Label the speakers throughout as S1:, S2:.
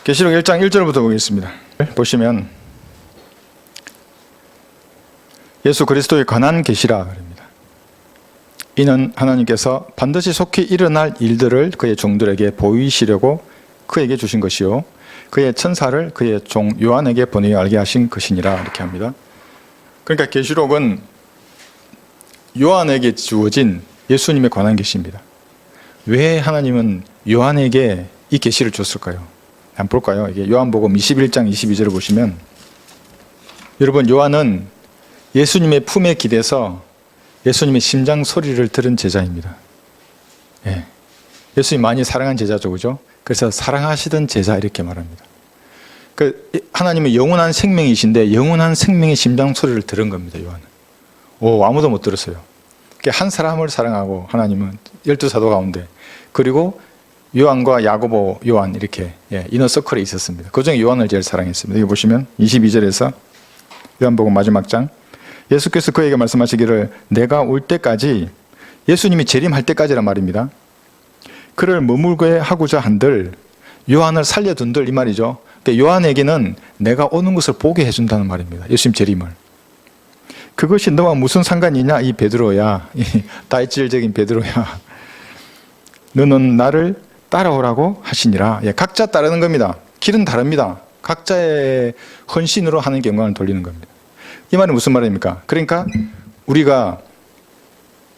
S1: 계시록 1장 1절부터 보겠습니다. 보시면 예수 그리스도에 관한 계시라 그럽니다. 이는 하나님께서 반드시 속히 일어날 일들을 그의 종들에게 보이시려고 그에게 주신 것이요 그의 천사를 그의 종 요한에게 보내어 알게 하신 것이니라 이렇게 합니다. 그러니까 계시록은 요한에게 주어진 예수님에 관한 계시입니다. 왜 하나님은 요한에게 이 계시를 줬을까요? 한번 볼까요? 이게 요한복음 21장 22절을 보시면 여러분 요한은 예수님의 품에 기대서 예수님의 심장 소리를 들은 제자입니다. 예. 예수님 많이 사랑한 제자죠, 그죠? 그래서 사랑하시던 제자 이렇게 말합니다. 하나님은 영원한 생명이신데 영원한 생명의 심장 소리를 들은 겁니다, 요한은. 아무도 못 들었어요. 한 사람을 사랑하고 하나님은 12사도 가운데 그리고 요한과 야고보, 요한 이렇게 이너서클에 있었습니다. 그 중에 요한을 제일 사랑했습니다. 여기 보시면 22절에서 요한복음 마지막 장 예수께서 그에게 말씀하시기를 내가 올 때까지 예수님이 재림할 때까지란 말입니다. 그를 머물게 하고자 한들 요한을 살려둔들 이 말이죠. 그러니까 요한에게는 내가 오는 것을 보게 해준다는 말입니다. 예수님 재림을. 그것이 너와 무슨 상관이냐 이 베드로야. 이 다혈질적인 베드로야. 너는 나를 따라오라고 하시니라. 각자 따르는 겁니다. 길은 다릅니다. 각자의 헌신으로 하는 영광을 돌리는 겁니다. 이 말은 무슨 말입니까? 그러니까 우리가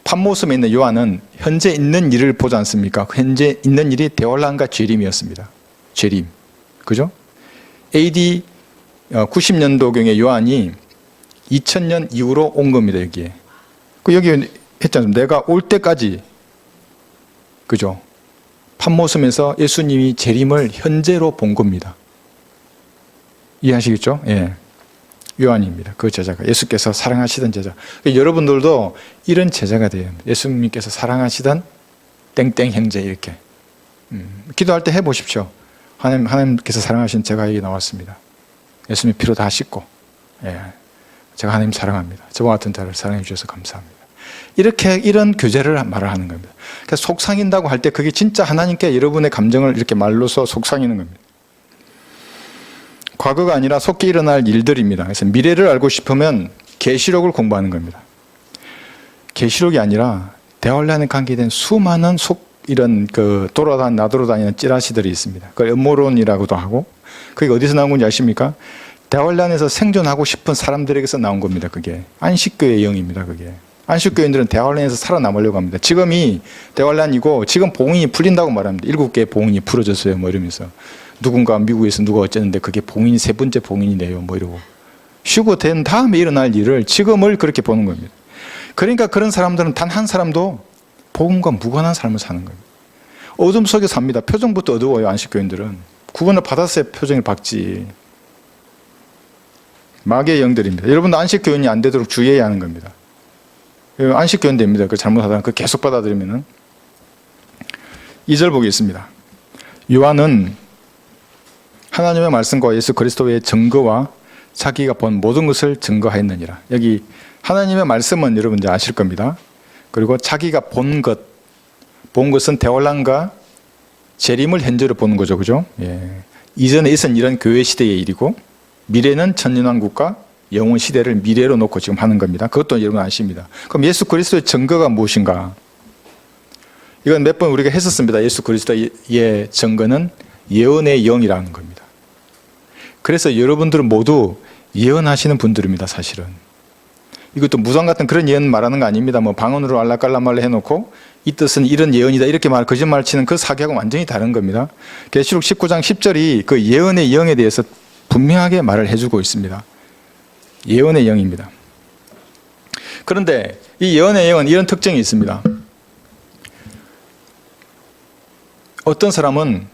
S1: patmos에 있는 요한은 현재 있는 일을 보지 않습니까? 현재 있는 일이 대환란과 재림이었습니다. 재림. 그죠? AD 90년도경의 요한이 2000년 이후로 온 겁니다, 여기에. 여기 했지 않습니까? 내가 올 때까지. 그죠? patmos에서 예수님이 재림을 현재로 본 겁니다. 이해하시겠죠? 예. 요한입니다. 그 제자가. 예수께서 사랑하시던 제자. 여러분들도 이런 제자가 돼요. 예수님께서 사랑하시던 땡땡 형제 이렇게. 기도할 때 해보십시오. 하나님께서 사랑하신 제가 여기 나왔습니다. 예수님 피로 다 씻고. 예. 제가 하나님 사랑합니다. 저와 같은 자를 사랑해 주셔서 감사합니다. 이런 교제를 말을 하는 겁니다. 그래서 속상인다고 할 때 그게 진짜 하나님께 여러분의 감정을 이렇게 말로서 속상이는 겁니다. 과거가 아니라 속히 일어날 일들입니다. 그래서 미래를 알고 싶으면 계시록을 공부하는 겁니다. 계시록이 아니라 대환란에 관계된 수많은 이런 나돌아다니는 찌라시들이 있습니다. 그걸 음모론이라고도 하고 그게 어디서 나온 건지 아십니까? 대환란에서 생존하고 싶은 사람들에게서 나온 겁니다. 그게 안식교의 영입니다. 그게 안식교인들은 대환란에서 살아남으려고 합니다. 지금이 대환란이고 지금 봉인이 풀린다고 말합니다. 7개의 봉인이 풀어졌어요. 뭐 이러면서 누군가 미국에서 누가 어쨌는데 그게 봉인이 3번째 봉인이네요. 뭐 이러고 쉬고 된 다음에 일어날 일을 지금을 그렇게 보는 겁니다. 그러니까 그런 사람들은 단 한 사람도 복음과 무관한 삶을 사는 겁니다. 어둠 속에 삽니다. 표정부터 어두워요. 안식교인들은 구원을 받았어야 표정을 박지. 마귀의 영들입니다. 여러분도 안식교인이 안 되도록 주의해야 하는 겁니다. 안식교인 됩니다. 그 잘못하다가 그 계속 받아들이면은. 2절 보겠습니다. 요한은 하나님의 말씀과 예수 그리스도의 증거와 자기가 본 모든 것을 증거하였느니라. 여기 하나님의 말씀은 여러분 이제 아실 겁니다. 그리고 자기가 본 것은 대환란과 재림을 현재로 보는 거죠, 그죠? 예. 이전에 있은 이런 교회 시대의 일이고 미래는 천년왕국과 영원 시대를 미래로 놓고 지금 하는 겁니다. 그것도 여러분 아십니다. 그럼 예수 그리스도의 증거가 무엇인가? 이건 몇 번 우리가 했었습니다. 예수 그리스도의 증거는 예언의 영이라는 겁니다. 그래서 여러분들은 모두 예언하시는 분들입니다, 사실은. 이것도 무당 같은 그런 예언 말하는 거 아닙니다. 뭐 방언으로 알라깔라말라 해놓고 이 뜻은 이런 예언이다 이렇게 거짓말 치는 그 사기하고 완전히 다른 겁니다. 계시록 19장 10절이 그 예언의 영에 대해서 분명하게 말을 해주고 있습니다. 예언의 영입니다. 그런데 이 예언의 영은 이런 특징이 있습니다. 어떤 사람은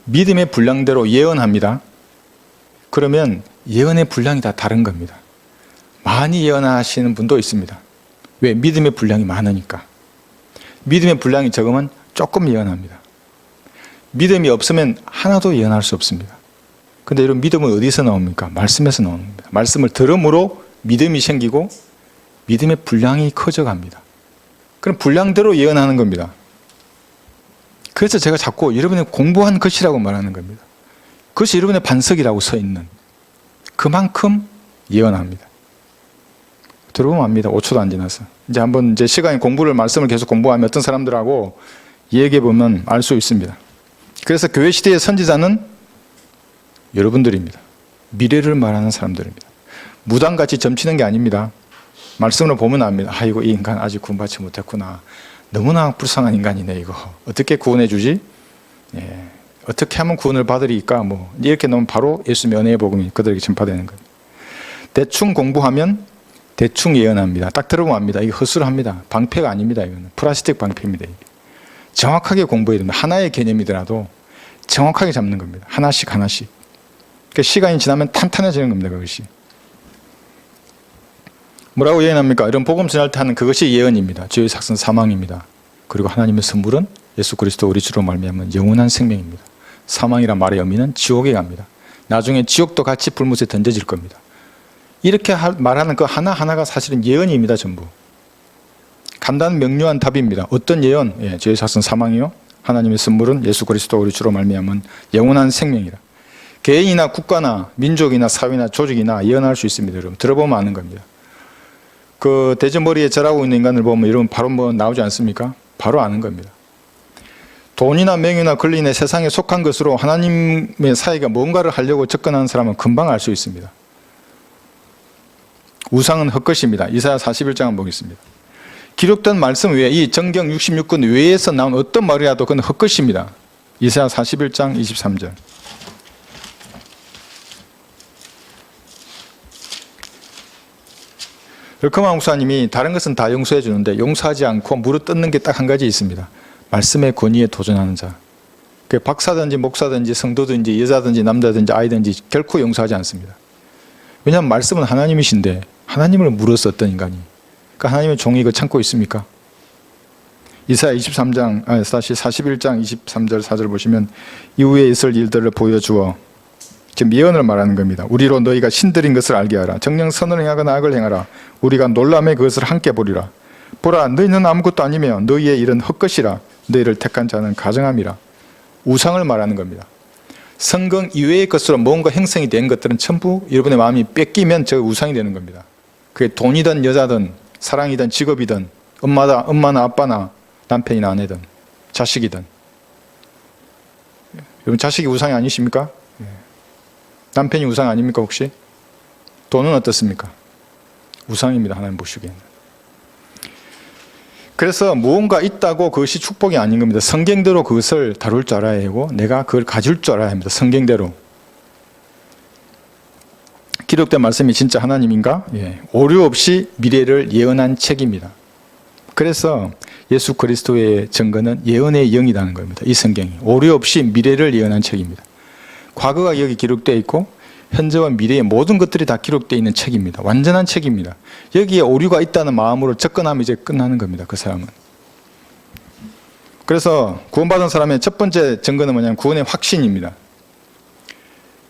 S1: 믿음의 분량대로 예언합니다. 그러면 예언의 분량이 다 다른 겁니다. 많이 예언하시는 분도 있습니다. 왜? 믿음의 분량이 많으니까. 믿음의 분량이 적으면 조금 예언합니다. 믿음이 없으면 하나도 예언할 수 없습니다. 근데 여러분 믿음은 어디서 나옵니까? 말씀에서 나오는 겁니다. 말씀을 들음으로 믿음이 생기고 믿음의 분량이 커져갑니다. 그럼 분량대로 예언하는 겁니다. 그래서 제가 자꾸 여러분이 공부한 것이라고 말하는 겁니다. 그것이 여러분의 반석이라고 서 있는 그만큼 예언합니다. 들어보면 압니다. 5초도 안 지나서. 이제 한번 이제 시간이 말씀을 계속 공부하면 어떤 사람들하고 얘기해 보면 알 수 있습니다. 그래서 교회 시대의 선지자는 여러분들입니다. 미래를 말하는 사람들입니다. 무당같이 점치는 게 아닙니다. 말씀으로 보면 압니다. 아이고, 이 인간 아직 구원받지 못했구나. 너무나 불쌍한 인간이네, 이거. 어떻게 구원해 주지? 예. 어떻게 하면 구원을 받으리까? 뭐 이렇게 놓으면 바로 예수님의 은혜의 복음이 그들에게 전파되는 거예요. 대충 공부하면 대충 예언합니다. 딱 들어보면 압니다. 이게 허술합니다. 방패가 아닙니다. 이거는 플라스틱 방패입니다. 이게. 정확하게 공부해야 됩니다. 하나의 개념이더라도 정확하게 잡는 겁니다. 하나씩 하나씩. 그러니까 시간이 지나면 탄탄해지는 겁니다. 그것이. 뭐라고 예언합니까? 이런 복음 전할 때 하는 그것이 예언입니다. 죄의 삭은 사망입니다. 그리고 하나님의 선물은 예수 그리스도 우리 주로 말미암은 영원한 생명입니다. 사망이란 말의 의미는 지옥에 갑니다. 나중에 지옥도 같이 불못에 던져질 겁니다. 이렇게 말하는 그 하나하나가 사실은 예언입니다. 전부. 간단 명료한 답입니다. 어떤 예언? 예, 죄의 삭은 사망이요. 하나님의 선물은 예수 그리스도 우리 주로 말미암은 영원한 생명이라. 개인이나 국가나 민족이나 사회나 조직이나 예언할 수 있습니다. 여러분 들어보면 아는 겁니다. 그 대저머리에 절하고 있는 인간을 보면 여러분 바로 뭐 나오지 않습니까? 바로 아는 겁니다. 돈이나 명예나 권리나 세상에 속한 것으로 하나님의 사이가 뭔가를 하려고 접근하는 사람은 금방 알 수 있습니다. 우상은 헛것입니다. 이사야 41장 한번 보겠습니다. 기록된 말씀 외에 이 정경 66권 외에서 나온 어떤 말이라도 그건 헛것입니다. 이사야 41장 23절. 르크만 목사님이 다른 것은 다 용서해 주는데 용서하지 않고 무릎 뜯는 게 딱 한 가지 있습니다. 말씀의 권위에 도전하는 자. 그 박사든지 목사든지 성도든지 여자든지 남자든지 아이든지 결코 용서하지 않습니다. 왜냐하면 말씀은 하나님이신데 하나님을 물어서 어떤 인간이 그러니까 하나님의 종이 이거 참고 있습니까? 이사야 41장 23절 4절 보시면 이후에 있을 일들을 보여주어 지금 예언을 말하는 겁니다. 우리로 너희가 신들인 것을 알게 하라. 정녕 선을 행하거나 악을 행하라. 우리가 놀람의 그것을 함께 보리라. 보라, 너희는 아무것도 아니며 너희의 일은 헛것이라. 너희를 택한 자는 가정함이라. 우상을 말하는 겁니다. 성경 이외의 것으로 뭔가 형성이 된 것들은 전부 여러분의 마음이 뺏기면 저 우상이 되는 겁니다. 그게 돈이든 여자든 사랑이든 직업이든 엄마나 아빠나 남편이나 아내든 자식이든. 여러분 자식이 우상이 아니십니까? 남편이 우상 아닙니까 혹시? 돈은 어떻습니까? 우상입니다. 하나님 보시기에는. 그래서 무언가 있다고 그것이 축복이 아닌 겁니다. 성경대로 그것을 다룰 줄 알아야 하고 내가 그걸 가질 줄 알아야 합니다. 성경대로. 기록된 말씀이 진짜 하나님인가? 예. 오류 없이 미래를 예언한 책입니다. 그래서 예수 그리스도의 증거는 예언의 영이라는 겁니다. 이 성경이. 오류 없이 미래를 예언한 책입니다. 과거가 여기 기록되어 있고 현재와 미래의 모든 것들이 다 기록되어 있는 책입니다. 완전한 책입니다. 여기에 오류가 있다는 마음으로 접근하면 이제 끝나는 겁니다. 그 사람은. 그래서 구원받은 사람의 첫 번째 증거는 뭐냐면 구원의 확신입니다.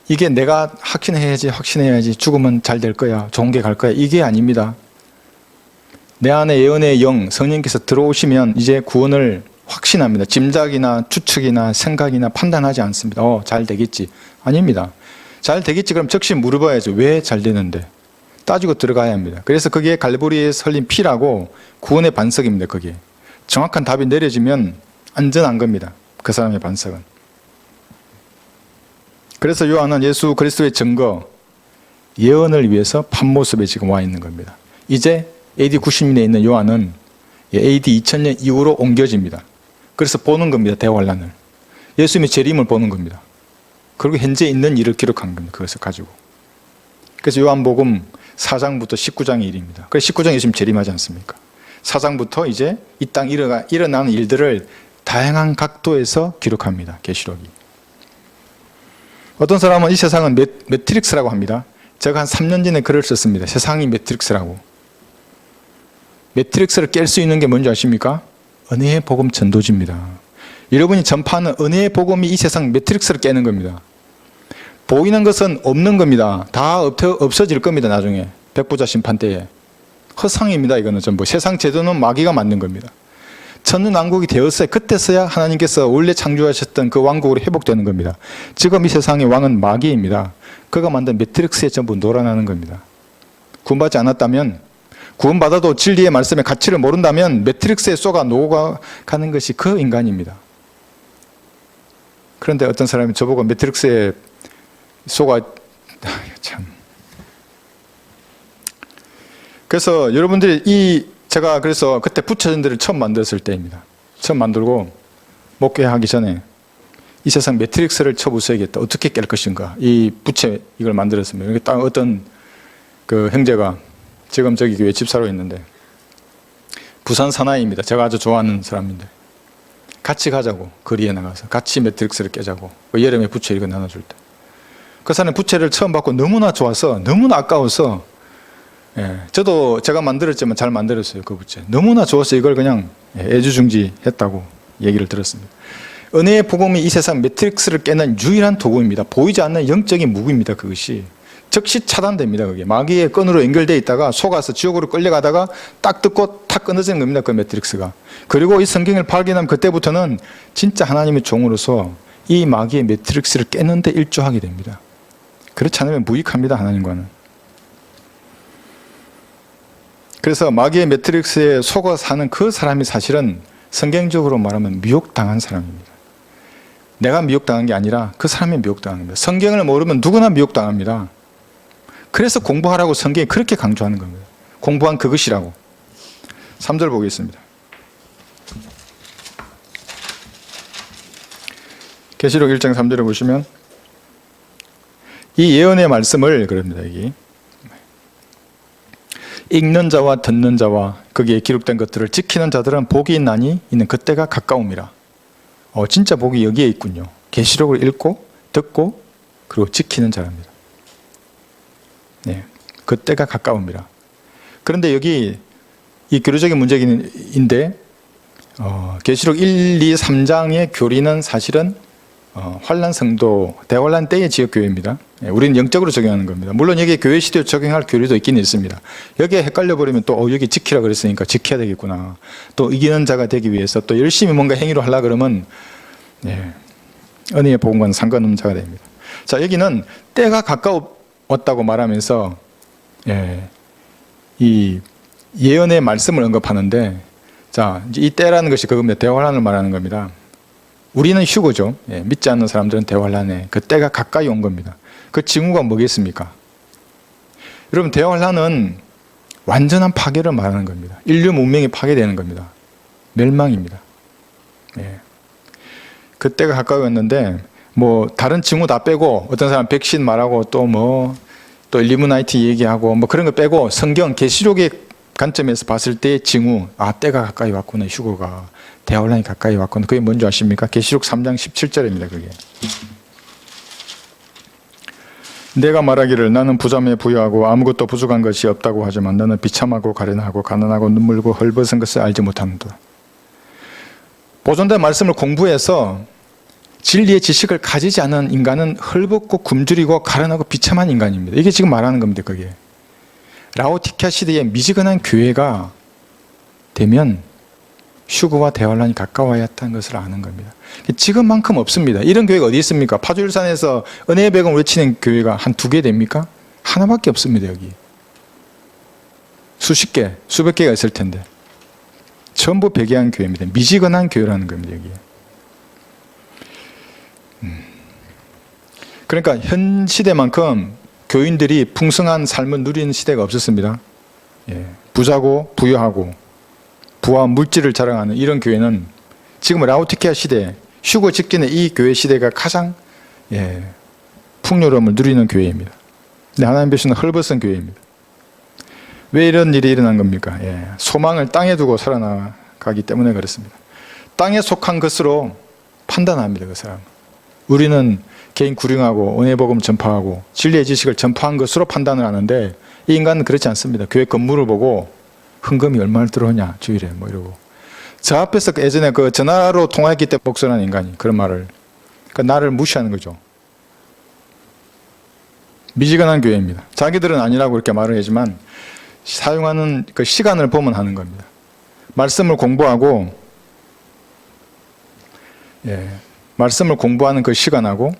S1: 이게 내가 확신해야지 죽으면 잘 될 거야, 좋은 게 갈 거야, 이게 아닙니다. 내 안에 예언의 영, 성령께서 들어오시면 이제 구원을 확신합니다. 짐작이나 추측이나 생각이나 판단하지 않습니다. 잘 되겠지. 아닙니다. 잘 되겠지 그럼 즉시 물어봐야죠. 왜 잘 되는데? 따지고 들어가야 합니다. 그래서 그게 갈보리에 흘린 피라고 구원의 반석입니다. 그게. 정확한 답이 내려지면 안전한 겁니다. 그 사람의 반석은. 그래서 요한은 예수 그리스도의 증거, 예언을 위해서 판모습에 지금 와 있는 겁니다. 이제 AD 90년에 있는 요한은 AD 2000년 이후로 옮겨집니다. 그래서 보는 겁니다. 대환란을. 예수님의 재림을 보는 겁니다. 그리고 현재 있는 일을 기록한 겁니다. 그것을 가지고. 그래서 요한복음 4장부터 19장의 일입니다. 그래서 19장에 예수님 재림하지 않습니까? 4장부터 이제 이 땅 일어나는 일들을 다양한 각도에서 기록합니다. 계시록이. 어떤 사람은 이 세상은 매트릭스라고 합니다. 제가 한 3년 전에 글을 썼습니다. 세상이 매트릭스라고. 매트릭스를 깰 수 있는 게 뭔지 아십니까? 은혜의 복음 전도지입니다. 여러분이 전파하는 은혜의 복음이 이 세상 매트릭스를 깨는 겁니다. 보이는 것은 없는 겁니다. 다 없어질 겁니다. 나중에 백부자 심판 때에. 허상입니다. 이거는 전부. 세상 제도는 마귀가 만든 겁니다. 천년왕국이 되었어요. 그때서야 하나님께서 원래 창조하셨던 그 왕국으로 회복되는 겁니다. 지금 이 세상의 왕은 마귀입니다. 그가 만든 매트릭스에 전부 놀아나는 겁니다. 구원받지 않았다면, 구원받아도 진리의 말씀의 가치를 모른다면 매트릭스에 쏘가 녹아가는 것이 그 인간입니다. 그런데 어떤 사람이 저보고 매트릭스에 쏘가 참. 그래서 여러분들이 제가 그래서 그때 부처전들을 처음 만들었을 때입니다. 처음 만들고 목회하기 전에 이 세상 매트릭스를 쳐부숴야겠다. 어떻게 깰 것인가. 이 부채 이걸 만들었습니다. 이게 딱 어떤 그 형제가 지금 저기 교회 집사로 있는데 부산 사나이입니다. 제가 아주 좋아하는 사람인데 같이 가자고 거리에 나가서 같이 매트릭스를 깨자고 그 여름에 부채 이거 나눠줄 때 그 사람이 부채를 처음 받고 너무나 좋아서 너무나 아까워서 저도 제가 만들었지만 잘 만들었어요. 그 부채 너무나 좋아서 이걸 그냥 애주중지했다고 얘기를 들었습니다. 은혜의 복음이 이 세상 매트릭스를 깨는 유일한 도구입니다. 보이지 않는 영적인 무기입니다. 그것이 즉시 차단됩니다. 그게 마귀의 끈으로 연결되어 있다가 속아서 지옥으로 끌려가다가 딱 듣고 탁 끊어지는 겁니다. 그 매트릭스가. 그리고 이 성경을 발견하면 그때부터는 진짜 하나님의 종으로서 이 마귀의 매트릭스를 깨는데 일조하게 됩니다. 그렇지 않으면 무익합니다. 하나님과는. 그래서 마귀의 매트릭스에 속아 사는 그 사람이 사실은 성경적으로 말하면 미혹당한 사람입니다. 내가 미혹당한 게 아니라 그 사람이 미혹당한 겁니다. 성경을 모르면 누구나 미혹당합니다. 그래서 공부하라고 성경이 그렇게 강조하는 겁니다. 공부한 그것이라고. 3절 보겠습니다. 계시록 1장 3절에 보시면 이 예언의 말씀을 그럽니다. 여기 읽는 자와 듣는 자와 거기에 기록된 것들을 지키는 자들은 복이 있나니 이는 그때가 가까움이라. 진짜 복이 여기에 있군요. 계시록을 읽고 듣고 그리고 지키는 자랍니다. 네, 그때가 가까움이라. 그런데 여기 이 교리적인 문제인데 계시록 1, 2, 3장의 교리는 사실은 환란 성도, 대환란 때의 지역교회입니다. 우리는 영적으로 적용하는 겁니다. 물론 여기에 교회 시대에 적용할 교리도 있긴 있습니다. 여기에 헷갈려버리면 또 여기 지키라 그랬으니까 지켜야 되겠구나. 또 이기는 자가 되기 위해서 또 열심히 뭔가 행위로 하려고 그러면 은혜의 복음과는 상관없는 자가 됩니다. 자, 여기는 때가 가까웠다고 말하면서 이 예언의 말씀을 언급하는데, 자, 이 때라는 것이 그겁니다. 대환란을 말하는 겁니다. 우리는 휴거죠. 믿지 않는 사람들은 대환란에 그 때가 가까이 온 겁니다. 그 징후가 뭐겠습니까? 여러분, 대환란은 완전한 파괴를 말하는 겁니다. 인류 문명이 파괴되는 겁니다. 멸망입니다. 그 때가 가까이 왔는데 뭐 다른 징후 다 빼고 어떤 사람 백신 말하고 또 일루미나이트 얘기하고 뭐 그런 거 빼고 성경 계시록의 관점에서 봤을 때의 징후, 때가 가까이 왔구나, 휴거가. 대환란이 가까이 왔구나. 그게 뭔지 아십니까? 계시록 3장 17절입니다. 그게. 내가 말하기를 나는 부자매 부유하고 아무것도 부족한 것이 없다고 하지만 너는 비참하고 가련하고 가난하고 눈물고 헐벗은 것을 알지 못하는도다. 보존된 말씀을 공부해서 진리의 지식을 가지지 않은 인간은 헐벗고 굶주리고 가련하고 비참한 인간입니다. 이게 지금 말하는 겁니다. 그게. 라오디케아 시대의 미지근한 교회가 되면 휴거와 대환란이 가까워야 했다는 것을 아는 겁니다. 지금만큼 없습니다. 이런 교회가 어디 있습니까? 파주일산에서 은혜의 백을 외치는 교회가 한 2개 됩니까? 하나밖에 없습니다. 여기 수십 개, 수백 개가 있을 텐데 전부 배교한 교회입니다. 미지근한 교회라는 겁니다. 여기. 그러니까 현 시대만큼 교인들이 풍성한 삶을 누리는 시대가 없었습니다. 부자고 부유하고 부와 물질을 자랑하는 이런 교회는 지금 라오디케아 시대, 휴거 직전에 이 교회 시대가 가장 풍요로움을 누리는 교회입니다. 근데 하나님 백성은 헐벗은 교회입니다. 왜 이런 일이 일어난 겁니까? 소망을 땅에 두고 살아나가기 때문에 그렇습니다. 땅에 속한 것으로 판단합니다. 그 사람. 우리는 개인 구령하고 은혜 복음 전파하고 진리의 지식을 전파한 것으로 판단을 하는데 이 인간은 그렇지 않습니다. 교회 건물을 보고 헌금이 얼마나 들어오냐 주일에 이러고 저 앞에서 예전에 그 전화로 통화했기 때문에 복선한 인간이 그런 말을, 그러니까 나를 무시하는 거죠. 미지근한 교회입니다. 자기들은 아니라고 이렇게 말을 하지만 사용하는 그 시간을 보면 하는 겁니다. 말씀을 공부하고 말씀을 공부하는 그 시간하고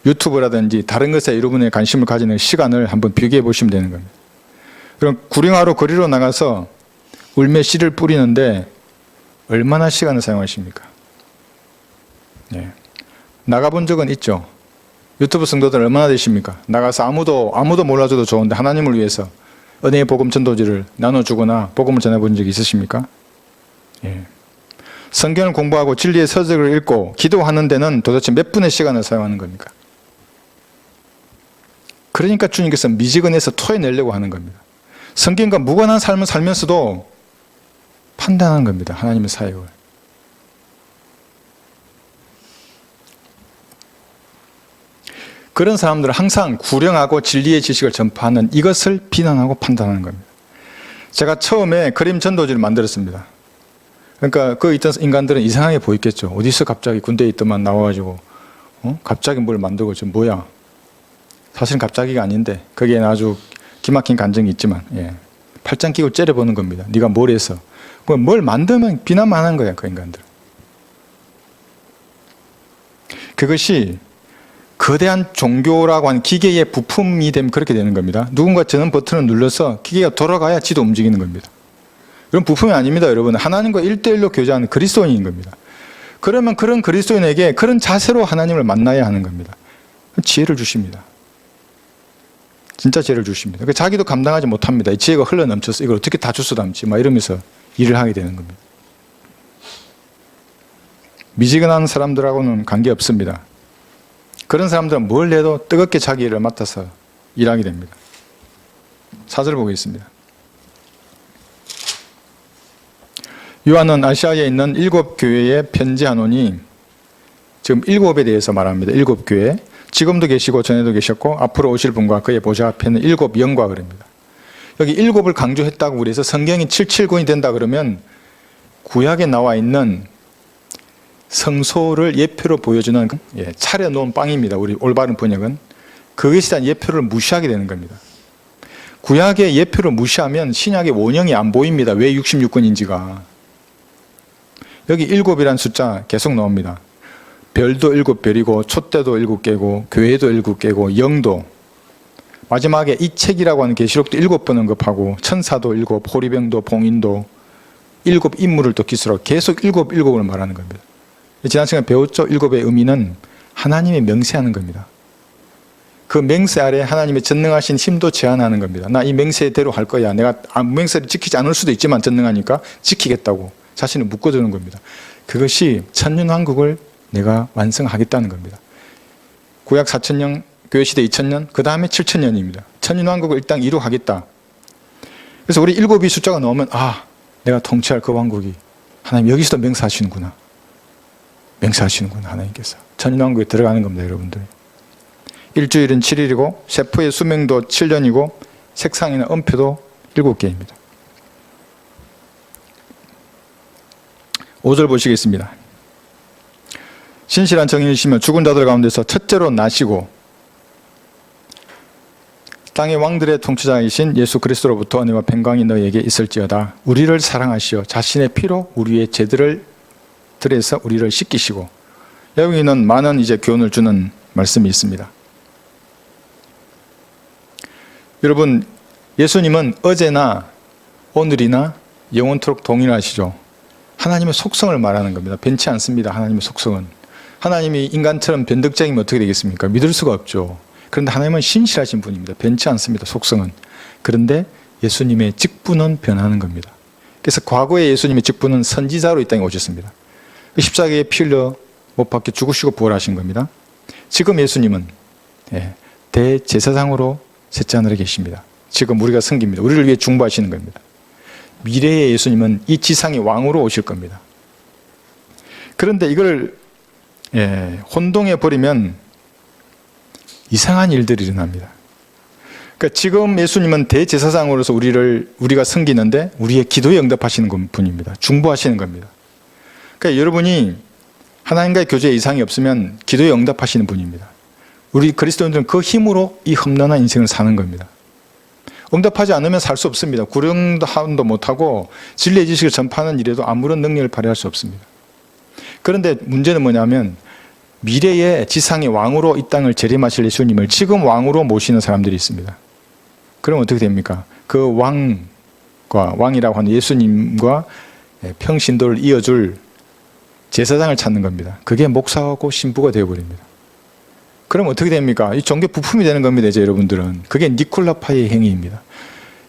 S1: 유튜브라든지 다른 것에 여러분의 관심을 가지는 시간을 한번 비교해 보시면 되는 겁니다. 그럼 구령하러 거리로 나가서 울며 씨를 뿌리는데 얼마나 시간을 사용하십니까? 나가본 적은 있죠. 유튜브 성도들 얼마나 되십니까? 나가서 아무도 몰라줘도 좋은데 하나님을 위해서 은혜의 복음 전도지를 나눠주거나 복음을 전해본 적이 있으십니까? 성경을 공부하고 진리의 서적을 읽고 기도하는 데는 도대체 몇 분의 시간을 사용하는 겁니까? 그러니까 주님께서 미지근해서 토해내려고 하는 겁니다. 성경과 무관한 삶을 살면서도 판단하는 겁니다. 하나님의 사역을. 그런 사람들은 항상 구령하고 진리의 지식을 전파하는 이것을 비난하고 판단하는 겁니다. 제가 처음에 그림 전도지를 만들었습니다. 그러니까 그 있던 인간들은 이상하게 보였겠죠. 어디서 갑자기 군대에 있더만 나와가지고 갑자기 뭘 만들고 지금 뭐야. 사실은 갑자기가 아닌데 거기에는 아주 기막힌 감정이 있지만 팔짱 끼고 째려보는 겁니다. 네가 뭘 해서. 뭘 만들면 비난만 하는 거야. 그 인간들. 그것이 거대한 종교라고 하는 기계의 부품이 되면 그렇게 되는 겁니다. 누군가 저는 버튼을 눌러서 기계가 돌아가야 지도 움직이는 겁니다. 이런 부품이 아닙니다. 여러분. 하나님과 1대1로 교제하는 그리스도인인 겁니다. 그러면 그런 그리스도인에게 그런 자세로 하나님을 만나야 하는 겁니다. 지혜를 주십니다. 진짜 지혜를 주십니다. 자기도 감당하지 못합니다. 이 지혜가 흘러넘쳐서 이걸 어떻게 다 주워 담지 막 이러면서 일을 하게 되는 겁니다. 미지근한 사람들하고는 관계없습니다. 그런 사람들은 뭘 해도 뜨겁게 자기 일을 맡아서 일하게 됩니다. 4절 보겠습니다. 요한은 아시아에 있는 7교회에 편지하노니, 지금 7에 대해서 말합니다. 7교회. 지금도 계시고 전에도 계셨고 앞으로 오실 분과 그의 보좌 앞에는 7 영과 그럽니다. 여기 7을 강조했다고 그래서 성경이 779이 된다 그러면 구약에 나와 있는 성소를 예표로 보여주는 차려놓은 빵입니다. 우리 올바른 번역은. 그것에 대한 예표를 무시하게 되는 겁니다. 구약의 예표를 무시하면 신약의 원형이 안 보입니다. 왜 66권인지가. 여기 7이라는 숫자 계속 나옵니다. 별도 7별이고 촛대도 7개고 교회도 7개고 영도, 마지막에 이 책이라고 하는 계시록도 7번 언급하고 천사도 7, 호리병도 봉인도 7 인물을 또 기술하고 계속 7을 말하는 겁니다. 지난 시간에 배웠죠? 7의 의미는 하나님의 맹세하는 겁니다. 그 맹세 아래 하나님의 전능하신 힘도 제한하는 겁니다. 나 이 맹세대로 할 거야. 내가 맹세를 지키지 않을 수도 있지만 전능하니까 지키겠다고 자신을 묶어두는 겁니다. 그것이 천년왕국을 내가 완성하겠다는 겁니다. 구약 4000년, 교회시대 2000년, 그 다음에 7000년입니다. 천년왕국을 일단 이루하겠다. 그래서 우리 7이 숫자가 나오면 내가 통치할 그 왕국이 하나님 여기서도 맹세하시는구나. 맹세하시는구나 하나님께서. 천년왕국에 들어가는 겁니다. 여러분들. 일주일은 7일이고 세포의 수명도 7년이고 색상이나 음표도 7개입니다. 5절 보시겠습니다. 신실한 정인이시며 죽은 자들 가운데서 첫째로 나시고 땅의 왕들의 통치자이신 예수 그리스도로부터 은혜와 평강이 너희에게 있을지어다. 우리를 사랑하시어 자신의 피로 우리의 죄들을 들에서 우리를 씻기시고, 여기는 많은 이제 교훈을 주는 말씀이 있습니다. 여러분, 예수님은 어제나 오늘이나 영원토록 동일하시죠. 하나님의 속성을 말하는 겁니다. 변치 않습니다. 하나님의 속성은. 하나님이 인간처럼 변덕쟁이면 어떻게 되겠습니까? 믿을 수가 없죠. 그런데 하나님은 신실하신 분입니다. 변치 않습니다. 속성은. 그런데 예수님의 직분은 변하는 겁니다. 그래서 과거의 예수님의 직분은 선지자로 이 땅에 오셨습니다. 십자가에 피 흘려 못 박혀 죽으시고 부활하신 겁니다. 지금 예수님은 대제사장으로 셋째 하늘에 계십니다. 지금 우리가 섬깁니다. 우리를 위해 중보하시는 겁니다. 미래의 예수님은 이 지상의 왕으로 오실 겁니다. 그런데 이걸 혼동해 버리면 이상한 일들이 일어납니다. 그러니까 지금 예수님은 대제사장으로서 우리가 섬기는데 우리의 기도에 응답하시는 분입니다. 중보하시는 겁니다. 그러니까 여러분이 하나님과의 교제에 이상이 없으면 기도에 응답하시는 분입니다. 우리 그리스도인들은 그 힘으로 이 험난한 인생을 사는 겁니다. 응답하지 않으면 살 수 없습니다. 구령도 못하고 진리의 지식을 전파하는 일에도 아무런 능력을 발휘할 수 없습니다. 그런데 문제는 뭐냐면 미래의 지상의 왕으로 이 땅을 재림하실 예수님을 지금 왕으로 모시는 사람들이 있습니다. 그럼 어떻게 됩니까? 그 왕이라고 하는 예수님과 평신도를 이어줄 제사장을 찾는 겁니다. 그게 목사하고 신부가 되어버립니다. 그럼 어떻게 됩니까? 이 종교 부품이 되는 겁니다. 이제 여러분들은. 그게 니콜라파의 행위입니다.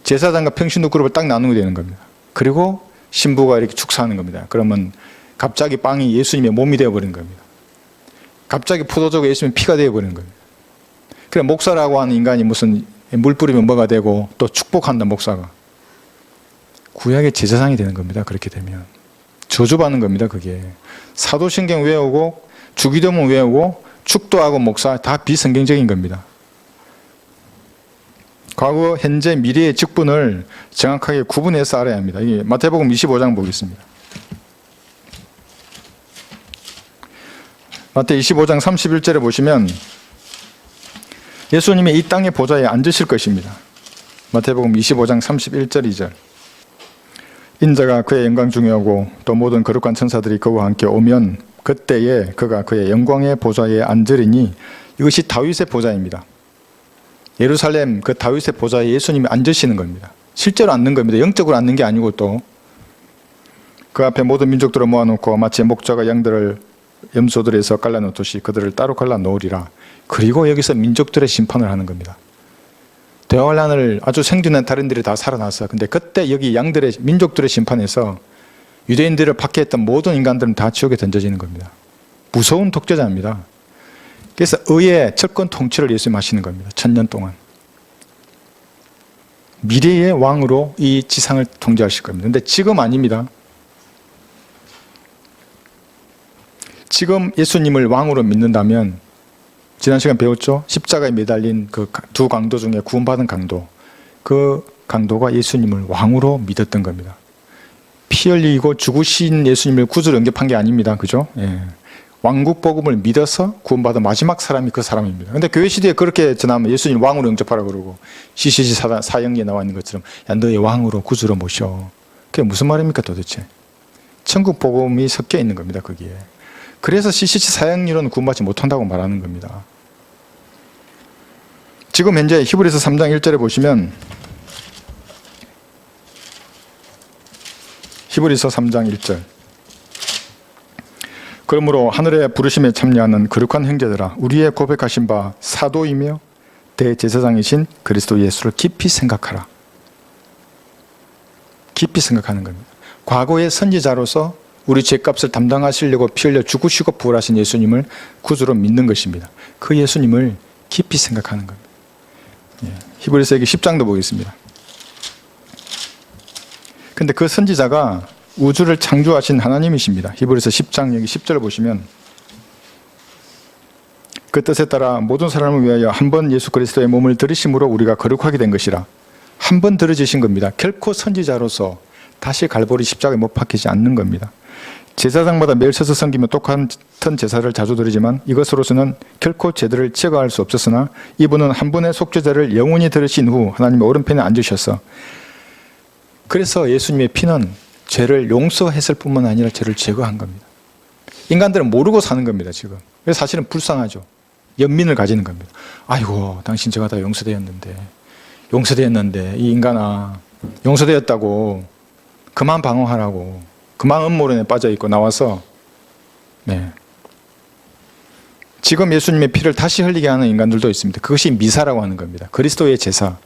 S1: 제사장과 평신도 그룹을 딱 나누게 되는 겁니다. 그리고 신부가 이렇게 축사하는 겁니다. 그러면 갑자기 빵이 예수님의 몸이 되어버린 겁니다. 갑자기 포도주가 예수님의 피가 되어버리는 겁니다. 그래 목사라고 하는 인간이 무슨 물 뿌리면 뭐가 되고 또 축복한다 목사가. 구약의 제사장이 되는 겁니다. 그렇게 되면. 저주받는 겁니다. 그게. 사도신경 외우고 주기도문 외우고 축도하고 목사 다 비성경적인 겁니다. 과거, 현재, 미래의 직분을 정확하게 구분해서 알아야 합니다. 이게 마태복음 25장 보겠습니다. 마태 25장 31절에 보시면 예수님이 이 땅의 보좌에 앉으실 것입니다. 마태복음 25장 31절 2절. 인자가 그의 영광 중에 오고 또 모든 거룩한 천사들이 그와 함께 오면 그때에 그가 그의 영광의 보좌에 앉으리니 이것이 다윗의 보좌입니다. 예루살렘 그 다윗의 보좌에 예수님이 앉으시는 겁니다. 실제로 앉는 겁니다. 영적으로 앉는 게 아니고 또 그 앞에 모든 민족들을 모아놓고 마치 목자가 양들을 염소들에서 갈라놓듯이 그들을 따로 갈라놓으리라. 그리고 여기서 민족들의 심판을 하는 겁니다. 대환란을 아주 생존한 다른들이 다 살아났어. 근데 그때 여기 양들의 민족들의 심판에서 유대인들을 박해했던 모든 인간들은 다 지옥에 던져지는 겁니다. 무서운 독재자입니다. 그래서 의의 철권 통치를 예수님 하시는 겁니다. 1000년 동안. 미래의 왕으로 이 지상을 통제하실 겁니다. 근데 지금 아닙니다. 지금 예수님을 왕으로 믿는다면 지난 시간 배웠죠? 십자가에 매달린 그 두 강도 중에 구원받은 강도, 그 강도가 예수님을 왕으로 믿었던 겁니다. 피 흘리고 죽으신 예수님을 구주로 영접한 게 아닙니다. 그죠? 예. 왕국 복음을 믿어서 구원받은 마지막 사람이 그 사람입니다. 그런데 교회 시대에 그렇게 전하면 예수님 왕으로 영접하라 그러고 CCC 사형리에 나와 있는 것처럼 야 너의 왕으로 구주로 모셔. 그게 무슨 말입니까 도대체? 천국 복음이 섞여 있는 겁니다. 거기에. 그래서 CCC 사형리로는 구원받지 못한다고 말하는 겁니다. 지금 현재 히브리서 3장 1절에 보시면 히브리서 3장 1절 그러므로 하늘의 부르심에 참여하는 거룩한 형제들아 우리의 고백하신 바 사도이며 대제사장이신 그리스도 예수를 깊이 생각하라. 깊이 생각하는 겁니다. 과거의 선지자로서 우리 죄값을 담당하시려고 피 흘려 죽으시고 부활하신 예수님을 구주로 믿는 것입니다. 그 예수님을 깊이 생각하는 겁니다. 예, 히브리서 10장도 보겠습니다. 근데 그 선지자가 우주를 창조하신 하나님이십니다. 히브리서 10장 여기 10절을 보시면 그 뜻에 따라 모든 사람을 위하여 한 번 예수 그리스도의 몸을 들이심으로 우리가 거룩하게 된 것이라. 한 번 들어지신 겁니다. 결코 선지자로서 다시 갈보리 십자가에 못 박히지 않는 겁니다. 제사장마다 매일 서서 섬기며 똑같은 제사를 자주 드리지만 이것으로서는 결코 죄들을 제거할 수 없었으나 이분은 한 분의 속죄제를 영원히 들으신 후 하나님의 오른편에 앉으셔서 그래서 예수님의 피는 죄를 용서했을 뿐만 아니라 죄를 제거한 겁니다. 인간들은 모르고 사는 겁니다. 지금. 그래서 사실은 불쌍하죠. 연민을 가지는 겁니다. 아이고 당신 죄가 다 용서되었는데 이 인간아 용서되었다고 그만 방어하라고 그만 음모론에 빠져있고 나와서 지금 예수님의 피를 다시 흘리게 하는 인간들도 있습니다. 그것이 미사라고 하는 겁니다. 그리스도의 제사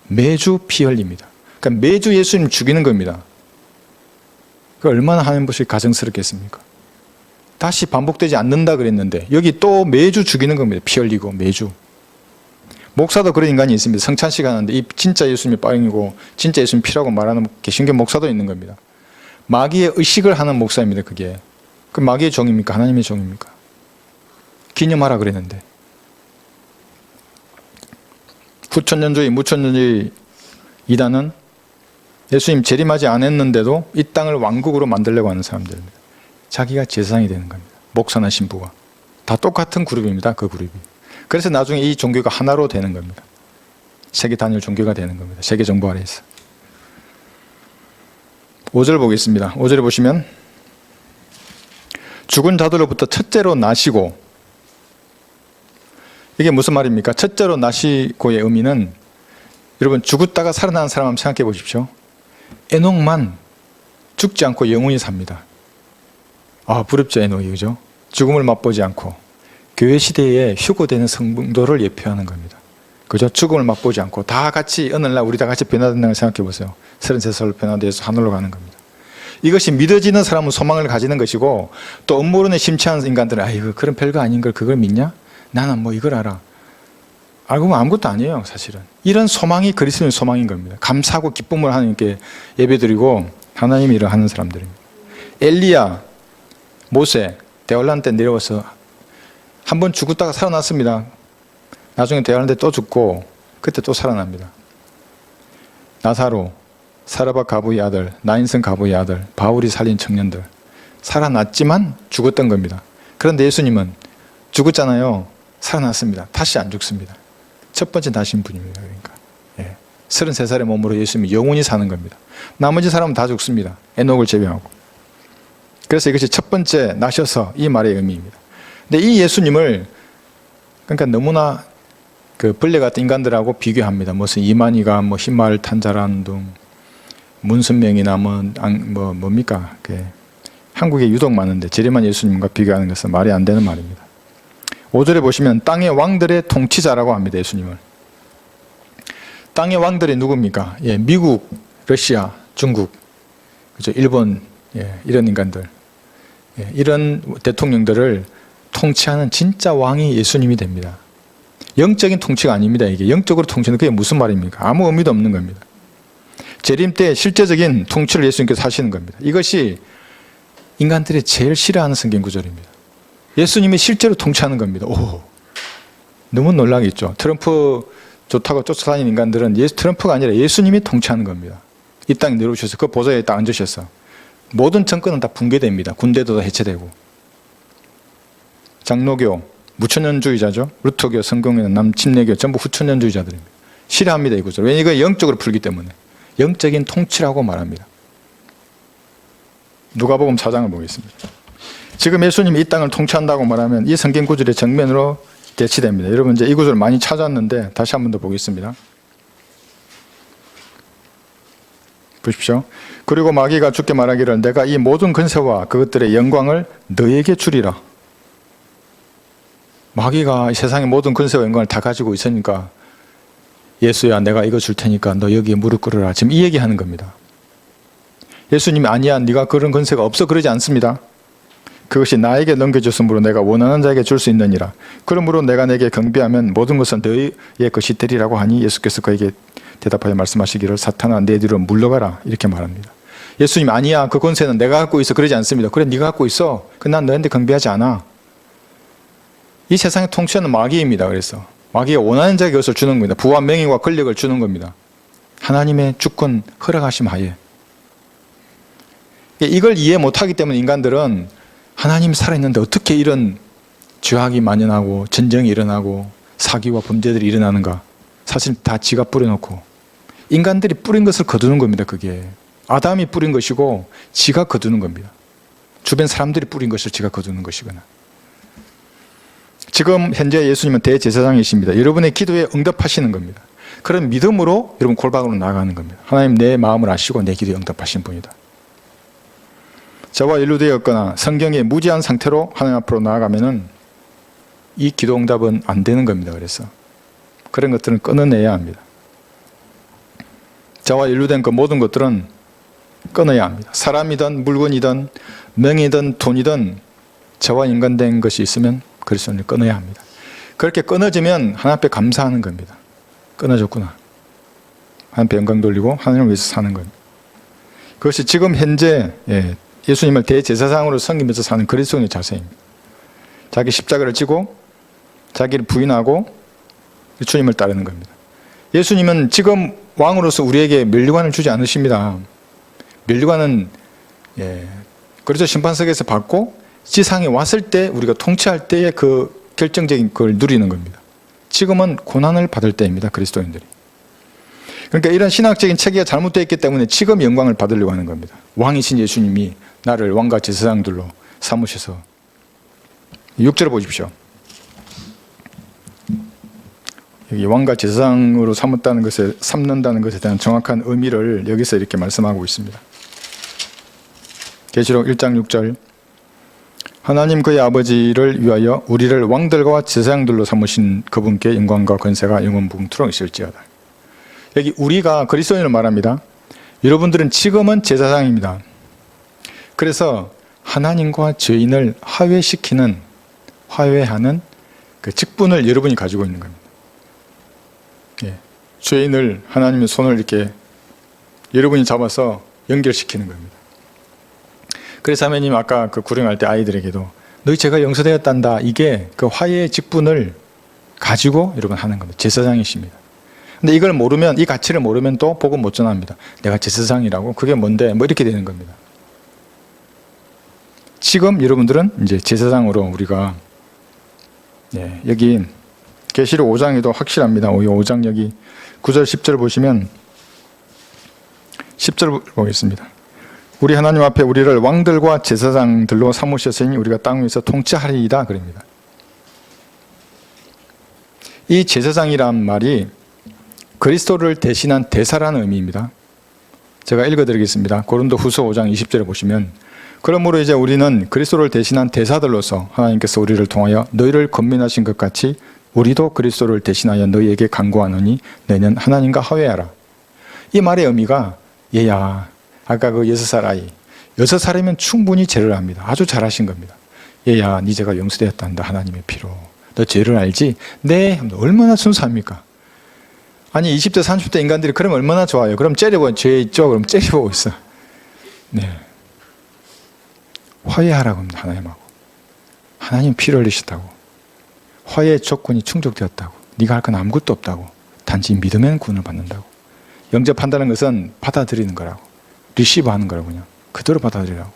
S1: 매주 피 흘립니다. 그러니까 매주 예수님 죽이는 겁니다. 그 얼마나 하는 것이 가정스럽겠습니까? 다시 반복되지 않는다 그랬는데 여기 또 매주 죽이는 겁니다. 피 흘리고 매주. 목사도 그런 인간이 있습니다. 성찬식 하는데 이 진짜 예수님이 빵이고 진짜 예수님 피라고 말하는 개신교 목사도 있는 겁니다. 마귀의 의식을 하는 목사입니다. 그게. 그 마귀의 종입니까? 하나님의 종입니까? 기념하라 그랬는데. 후천년주의, 무천년주의 이단은 예수님 재림하지 않았는데도 이 땅을 왕국으로 만들려고 하는 사람들입니다. 자기가 제사장이 되는 겁니다. 목사나 신부가. 다 똑같은 그룹입니다. 그 그룹이. 그래서 나중에 이 종교가 하나로 되는 겁니다. 세계 단일 종교가 되는 겁니다. 세계 정부 아래에서. 5절 보겠습니다. 5절에 보시면 죽은 자들로부터 첫째로 나시고, 이게 무슨 말입니까? 첫째로 나시고의 의미는, 여러분 죽었다가 살아나는 사람 한번 생각해 보십시오. 에녹만 죽지 않고 영원히 삽니다. 아, 부럽죠, 에녹이. 그죠? 죽음을 맛보지 않고 교회 시대에 휴거되는 성도를 예표하는 겁니다. 그죠? 죽음을 맛보지 않고 다 같이 어느 날 우리 다 같이 변화된다는 걸 생각해 보세요. 33살로 변화되어서 하늘로 가는 겁니다. 이것이 믿어지는 사람은 소망을 가지는 것이고, 또 음모론에 심취한 인간들은 이거 그런 별거 아닌 걸 그걸 믿냐? 나는 뭐 이걸 알아. 알고 보면 아무것도 아니에요, 사실은. 이런 소망이 그리스도의 소망인 겁니다. 감사하고 기쁨을 하나님께 예배드리고 하나님 일을 하는 사람들입니다. 엘리야, 모세, 대환란 때 내려와서 한 번 죽었다가 살아났습니다. 나중에 대환란 때 또 죽고 그때 또 살아납니다. 나사로, 사르밧 가부의 아들, 나인성 가부의 아들, 바울이 살린 청년들, 살아났지만 죽었던 겁니다. 그런데 예수님은 죽었잖아요. 살아났습니다. 다시 안 죽습니다. 첫 번째 나신 분입니다. 그러니까 33살의 몸으로 예수님이 영원히 사는 겁니다. 나머지 사람은 다 죽습니다. 에녹을 제외하고. 그래서 이것이 첫 번째 나셔서 이 말의 의미입니다. 근데 이 예수님을 그러니까 너무나 그 벌레 같은 인간들하고 비교합니다. 무슨 이만희가 뭐 흰말 탄 자라는 둥, 문선명이나 뭡니까? 한국에 유독 많은데 저렴한 예수님과 비교하는 것은 말이 안 되는 말입니다. 5절에 보시면 땅의 왕들의 통치자라고 합니다. 예수님을. 땅의 왕들이 누굽니까? 미국, 러시아, 중국, 그죠? 일본, 이런 인간들, 이런 대통령들을 통치하는 진짜 왕이 예수님이 됩니다. 영적인 통치가 아닙니다. 이게 영적으로 통치는 그게 무슨 말입니까? 아무 의미도 없는 겁니다. 재림 때 실제적인 통치를 예수님께서 하시는 겁니다. 이것이 인간들이 제일 싫어하는 성경 구절입니다. 예수님이 실제로 통치하는 겁니다. 오, 너무 놀라겠죠. 트럼프 좋다고 쫓아다니는 인간들은 트럼프가 아니라 예수님이 통치하는 겁니다. 이 땅에 내려오셔서 그 보좌에 딱 앉으셔서 모든 정권은 다 붕괴됩니다. 군대도 다 해체되고. 장로교, 무천년주의자죠. 루터교, 성공회는 남침례교 전부 후천년주의자들입니다. 싫어합니다. 이 구절. 왜냐하면 이거 영적으로 풀기 때문에. 영적인 통치라고 말합니다. 누가복음 4장을 보겠습니다. 지금 예수님이 이 땅을 통치한다고 말하면 이 성경 구절의 정면으로 대치됩니다. 여러분 이제 이 구절을 많이 찾았는데 다시 한 번 더 보겠습니다. 보십시오. 그리고 마귀가 주께 말하기를 내가 이 모든 권세와 그것들의 영광을 너에게 주리라. 마귀가 세상의 모든 권세와 영광을 다 가지고 있으니까 예수야 내가 이거 줄 테니까 너 여기에 무릎 꿇으라. 지금 이 얘기하는 겁니다. 예수님이 아니야 네가 그런 권세가 없어 그러지 않습니다. 그것이 나에게 넘겨줬으므로 내가 원하는 자에게 줄 수 있느니라. 그러므로 내가 내게 경배하면 모든 것은 너의 것이 되리라고 하니 예수께서 그에게 대답하여 말씀하시기를 사탄아 내 뒤로 물러가라 이렇게 말합니다. 예수님 아니야 그 권세는 내가 갖고 있어 그러지 않습니다. 그래 네가 갖고 있어. 난 너한테 경배하지 않아. 이 세상의 통치하는 마귀입니다. 그래서 마귀가 원하는 자에게 것을 주는 겁니다. 부와 명예와 권력을 주는 겁니다. 하나님의 주권 허락하심 하에. 이걸 이해 못하기 때문에 인간들은 하나님이 살아있는데 어떻게 이런 죄악이 만연하고 전쟁이 일어나고 사기와 범죄들이 일어나는가. 사실 다 지가 뿌려놓고 인간들이 뿌린 것을 거두는 겁니다. 그게 아담이 뿌린 것이고 지가 거두는 겁니다. 주변 사람들이 뿌린 것을 지가 거두는 것이거나. 지금 현재 예수님은 대제사장이십니다. 여러분의 기도에 응답하시는 겁니다. 그런 믿음으로 여러분 골방으로 나아가는 겁니다. 하나님 내 마음을 아시고 내 기도에 응답하신 분이다. 저와 연루되었거나 성경에 무지한 상태로 하나님 앞으로 나아가면은 이 기도 응답은 안 되는 겁니다. 그래서 그런 것들은 끊어내야 합니다. 저와 연루된 그 모든 것들은 끊어야 합니다. 사람이든 물건이든 명이든 돈이든 저와 연관된 것이 있으면 그리스도를 끊어야 합니다. 그렇게 끊어지면 하나님 앞에 감사하는 겁니다. 끊어졌구나. 하나님 앞에 영광 돌리고 하나님을 위해서 사는 겁니다. 그것이 지금 현재 예수님을 대제사장으로 섬기면서 사는 그리스도인의 자세입니다. 자기 십자가를 지고 자기를 부인하고 주님을 따르는 겁니다. 예수님은 지금 왕으로서 우리에게 면류관을 주지 않으십니다. 면류관은 그리스도 심판석에서 받고 지상에 왔을 때 우리가 통치할 때의 그 결정적인 걸 누리는 겁니다. 지금은 고난을 받을 때입니다. 그리스도인들이. 그러니까 이런 신학적인 체계가 잘못되어 있기 때문에 지금 영광을 받으려고 하는 겁니다. 왕이신 예수님이 나를 왕과 제사장들로 삼으셔서 6절을 보십시오. 여기 왕과 제사장으로 삼는다는 것에 대한 정확한 의미를 여기서 이렇게 말씀하고 있습니다. 계시록 1장 6절. 하나님 그의 아버지를 위하여 우리를 왕들과 제사장들로 삼으신 그분께 영광과 권세가 영원무궁토록 있을지어다. 여기 우리가 그리스도인을 말합니다. 여러분들은 지금은 제사장입니다. 그래서 하나님과 죄인을 화해하는 그 직분을 여러분이 가지고 있는 겁니다. 예. 죄인을 하나님의 손을 이렇게 여러분이 잡아서 연결시키는 겁니다. 그래서 하나님 아까 그 구령할 때 아이들에게도 너희 죄가 용서되었단다. 이게 그 화해의 직분을 가지고 여러분 하는 겁니다. 제사장이십니다. 근데 이걸 모르면, 이 가치를 모르면 또 복음 못 전합니다. 내가 제사장이라고? 그게 뭔데? 뭐 이렇게 되는 겁니다. 지금 여러분들은 이제 제사장으로 우리가 여기 계시록 5장에도 확실합니다. 5장 여기 9절 10절 보시면 10절 보겠습니다. 우리 하나님 앞에 우리를 왕들과 제사장들로 삼으셨으니 우리가 땅 위에서 통치하리이다 그럽니다. 이 제사장이란 말이 그리스도를 대신한 대사라는 의미입니다. 제가 읽어드리겠습니다. 고린도후서 5장 20절에 보시면 그러므로 이제 우리는 그리스도를 대신한 대사들로서 하나님께서 우리를 통하여 너희를 권면하신 것 같이 우리도 그리스도를 대신하여 너희에게 간구하노니 너희는 하나님과 화해하라. 이 말의 의미가 얘야, 아까 그 6살 아이, 6살이면 충분히 죄를 압니다. 아주 잘하신 겁니다. 얘야, 네 죄가 용서되었단다. 하나님의 피로. 너 죄를 알지? 네. 얼마나 순수합니까? 아니 20대 30대 인간들이 그러면 얼마나 좋아요. 그럼 째려보고 죄 있죠? 그럼 째려보고 있어. 네. 화해하라고 합니다. 하나님하고. 하나님 피를 흘리셨다고. 화해의 조건이 충족되었다고. 네가 할 건 아무것도 없다고. 단지 믿으면 구원을 받는다고. 영접한다는 것은 받아들이는 거라고. 리시브하는 거라고. 그냥 그대로 받아들이라고.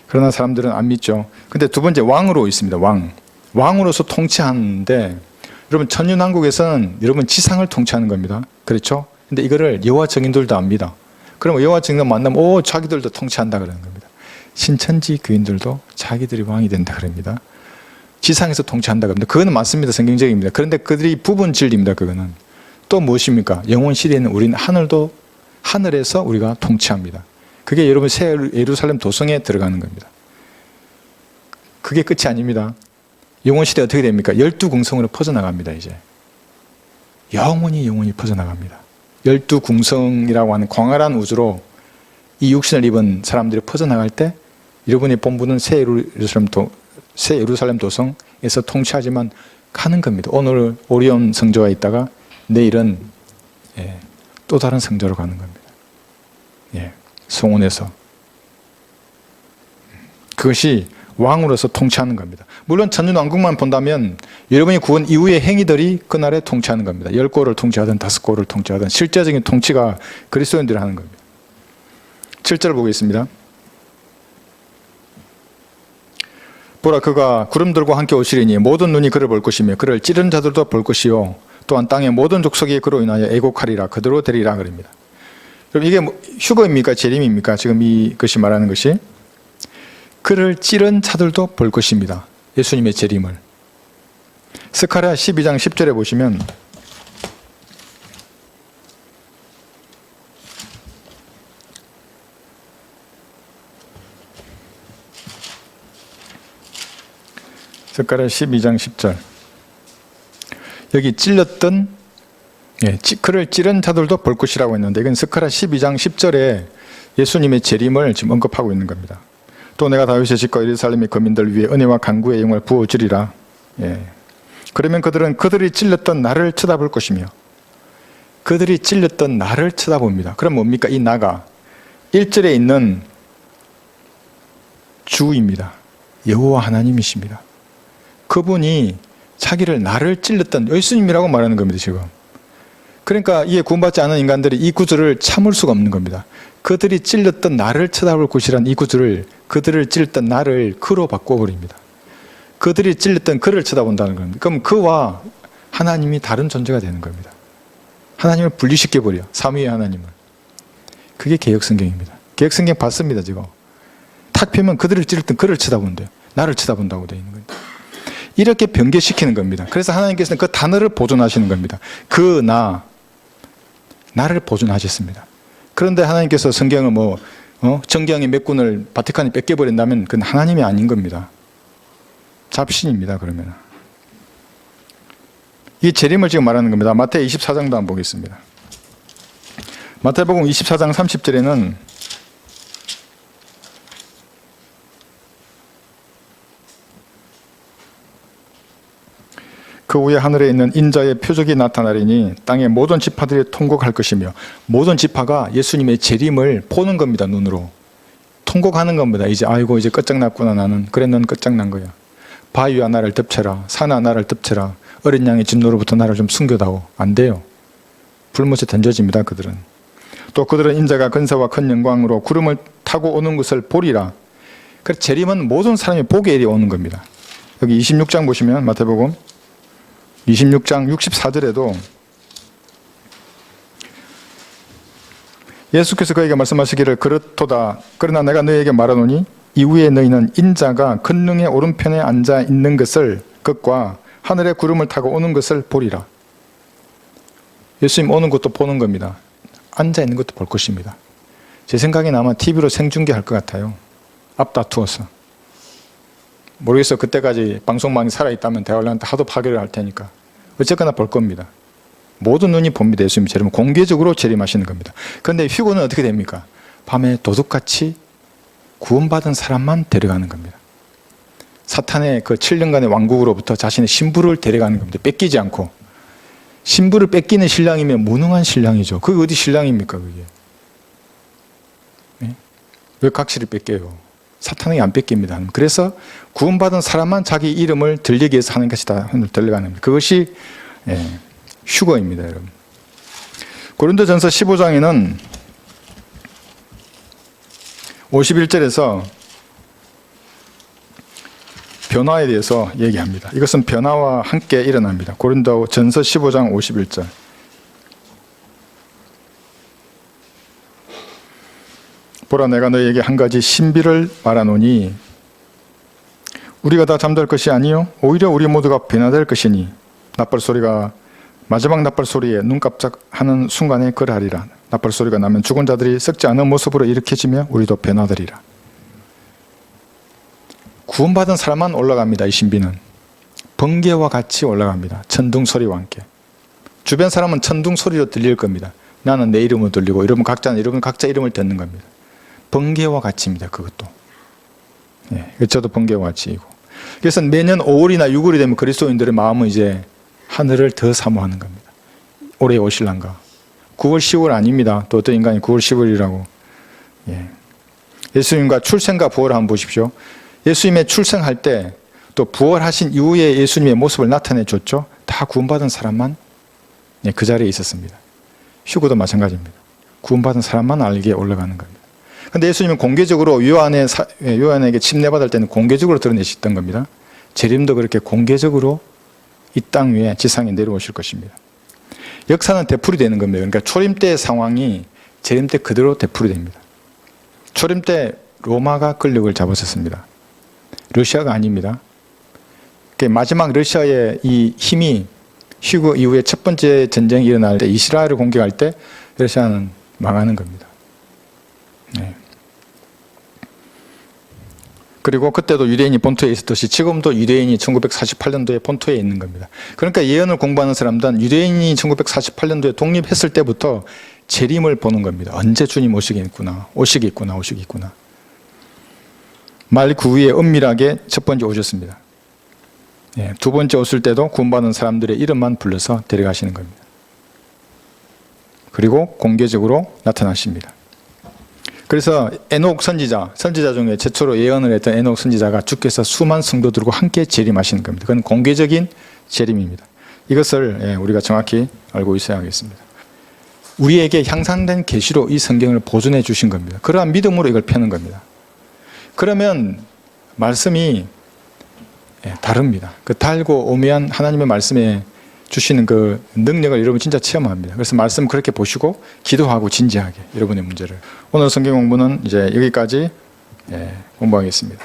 S1: 그러나 사람들은 안 믿죠. 근데 두 번째 왕으로 있습니다. 왕으로서 통치하는데 여러분 천년왕국에서는 여러분 지상을 통치하는 겁니다. 그렇죠? 근데 이거를 여호와 증인들도 압니다. 그럼 여호와 증인들 만나면 자기들도 통치한다 그러는 겁니다. 신천지 교인들도 자기들이 왕이 된다 그럽니다. 지상에서 통치한다 그럽니다. 그거는 맞습니다. 성경적입니다. 그런데 그들이 부분 진리입니다. 그거는 또 무엇입니까? 영원 시대에는 우리는 하늘에서 우리가 통치합니다. 그게 여러분 새 예루살렘 도성에 들어가는 겁니다. 그게 끝이 아닙니다. 영원 시대 어떻게 됩니까? 12궁성으로 퍼져나갑니다. 이제 영원히 퍼져나갑니다. 12궁성이라고 하는 광활한 우주로 이 육신을 입은 사람들이 퍼져나갈 때 여러분의 본부는 새 예루살렘 도성에서 통치하지만 가는 겁니다. 오늘 오리온 성조가 있다가 내일은 또 다른 성조로 가는 겁니다. 성원에서. 그것이 왕으로서 통치하는 겁니다. 물론 천년왕국만 본다면 여러분이 구원 이후의 행위들이 그날에 통치하는 겁니다. 10골을 통치하든 5골을 통치하든 실제적인 통치가 그리스도인들이 하는 겁니다. 7절 보겠습니다. 보라 그가 구름들과 함께 오시리니 모든 눈이 그를 볼 것이며 그를 찌른 자들도 볼 것이요 또한 땅의 모든 족속이 그로 인하여 애곡하리라 그대로 되리라 그럽니다. 그럼 이게 휴거입니까? 재림입니까? 지금 이것이 말하는 것이 그를 찌른 자들도 볼 것입니다. 예수님의 재림을. 스가랴 12장 10절에 보시면 스가랴 12장 10절 여기 찔렸던 그를 찌른 자들도 볼 것이라고 했는데 이건 스가랴 12장 10절에 예수님의 재림을 지금 언급하고 있는 겁니다. 또 내가 다윗의 집과 예루살렘의 거민들 위에 은혜와 간구의 영을 부어주리라. 그러면 그들은 그들이 찔렸던 나를 쳐다볼 것이며 그들이 찔렸던 나를 쳐다봅니다. 그럼 뭡니까? 이 나가 1절에 있는 주입니다. 여호와 하나님이십니다. 그분이 자기를 나를 찔렸던 예수님이라고 말하는 겁니다. 지금. 그러니까 이에 구원받지 않은 인간들이 이 구절을 참을 수가 없는 겁니다. 그들이 찔렸던 나를 쳐다볼 것이란 이 구절을 그들을 찔렸던 나를 그로 바꿔버립니다. 그들이 찔렸던 그를 쳐다본다는 겁니다. 그럼 그와 하나님이 다른 존재가 되는 겁니다. 하나님을 분리시켜버려. 삼위의 하나님을. 그게 개역성경입니다. 개역성경 봤습니다. 지금. 탁 펴면 그들을 찔렸던 그를 쳐다본대요. 나를 쳐다본다고 되어 있는 거예요. 이렇게 변개시키는 겁니다. 그래서 하나님께서는 그 단어를 보존하시는 겁니다. 나를 보존하셨습니다. 그런데 하나님께서 성경을 정경의 몇 군을 바티칸이 뺏겨버린다면 그건 하나님이 아닌 겁니다. 잡신입니다. 그러면 이 재림을 지금 말하는 겁니다. 마태의 24장도 한번 보겠습니다. 마태복음 24장 30절에는 그 후에 하늘에 있는 인자의 표적이 나타나리니 땅의 모든 지파들이 통곡할 것이며, 모든 지파가 예수님의 재림을 보는 겁니다. 눈으로 통곡하는 겁니다. 이제 아이고 이제 끝장났구나. 나는 그래 넌 끝장난 거야. 바위와 나를 덮쳐라. 산아 나를 덮쳐라. 어린 양의 진노로부터 나를 좀 숨겨다오. 안 돼요. 불못에 던져집니다. 그들은. 또 그들은 인자가 근세와 큰 영광으로 구름을 타고 오는 것을 보리라. 그래서 재림은 모든 사람이 보게 일이 오는 겁니다. 여기 26장 보시면 마태복음 26장 64절에도 예수께서 그에게 말씀하시기를 그렇도다. 그러나 내가 너희에게 말하노니 이후에 너희는 인자가 권능의 오른편에 앉아 있는 것과 하늘의 구름을 타고 오는 것을 보리라. 예수님 오는 것도 보는 겁니다. 앉아 있는 것도 볼 것입니다. 제 생각에는 아마 TV로 생중계할 것 같아요. 앞다투어서. 모르겠어요. 그때까지 방송망이 살아있다면 대화를 하도 파괴를 할 테니까. 어쨌거나 볼 겁니다. 모든 눈이 봅니다. 예수님 재림 공개적으로 재림하시는 겁니다. 그런데 휴거는 어떻게 됩니까? 밤에 도둑같이 구원받은 사람만 데려가는 겁니다. 사탄의 그 7년간의 왕국으로부터 자신의 신부를 데려가는 겁니다. 뺏기지 않고. 신부를 뺏기는 신랑이면 무능한 신랑이죠. 그게 어디 신랑입니까 그게? 네? 왜 각시를 뺏겨요? 사탄에게 안 뺏깁니다. 그래서 구원받은 사람만 자기 이름을 들리기 위해서 하는 것이다. 들려가는 겁니다. 그것이 휴거입니다. 여러분. 고린도전서 15장에는 51절에서 변화에 대해서 얘기합니다. 이것은 변화와 함께 일어납니다. 고린도전서 15장 51절. 보라 내가 너희에게 한 가지 신비를 말하노니 우리가 다 잠들 것이 아니요 오히려 우리 모두가 변화될 것이니 납벌소리가 마지막 납벌소리에 눈 깜짝하는 순간에 그러하리라. 납벌소리가 나면 죽은 자들이 썩지 않은 모습으로 일으켜지며 우리도 변화되리라. 구원받은 사람만 올라갑니다. 이 신비는 번개와 같이 올라갑니다. 천둥소리와 함께. 주변 사람은 천둥소리로 들릴 겁니다. 나는 내 이름을 들리고 여러분 각자는 각자 이름을 듣는 겁니다. 번개와 같이입니다. 그것도. 저도 번개와 같이이고. 그래서 매년 5월이나 6월이 되면 그리스도인들의 마음은 이제 하늘을 더 사모하는 겁니다. 올해 오실란가. 9월 10월 아닙니다. 또 어떤 인간이 9월 10월이라고. 예수님과 출생과 부활을 한번 보십시오. 예수님의 출생할 때 또 부활하신 이후에 예수님의 모습을 나타내 줬죠. 다 구원받은 사람만 그 자리에 있었습니다. 휴거도 마찬가지입니다. 구원받은 사람만 알게 올라가는 겁니다. 그런데 예수님은 공개적으로 요한에게 침례받을 때는 공개적으로 드러내셨던 겁니다. 재림도 그렇게 공개적으로 이 땅 위에 지상에 내려오실 것입니다. 역사는 되풀이 되는 겁니다. 그러니까 초림 때 상황이 재림 때 그대로 되풀이 됩니다. 초림 때 로마가 권력을 잡았었습니다. 러시아가 아닙니다. 마지막 러시아의 이 힘이 휴거 이후에 첫 번째 전쟁이 일어날 때 이스라엘을 공격할 때 러시아는 망하는 겁니다. 그리고 그때도 유대인이 본토에 있었듯이 지금도 유대인이 1948년도에 본토에 있는 겁니다. 그러니까 예언을 공부하는 사람들은 유대인이 1948년도에 독립했을 때부터 재림을 보는 겁니다. 언제 주님 오시겠구나. 말 9위에 은밀하게 첫 번째 오셨습니다. 두 번째 오실 때도 구원받은 사람들의 이름만 불러서 데려가시는 겁니다. 그리고 공개적으로 나타나십니다. 그래서 에녹 선지자 중에 최초로 예언을 했던 에녹 선지자가 주께서 수만 성도들과 함께 재림하시는 겁니다. 그건 공개적인 재림입니다. 이것을 우리가 정확히 알고 있어야 하겠습니다. 우리에게 향상된 계시로 이 성경을 보존해 주신 겁니다. 그러한 믿음으로 이걸 펴는 겁니다. 그러면 말씀이 다릅니다. 그 달고 오묘한 하나님의 말씀에 주시는 그 능력을 여러분 진짜 체험합니다. 그래서 말씀 그렇게 보시고 기도하고 진지하게 여러분의 문제를. 오늘 성경 공부는 이제 여기까지 공부하겠습니다.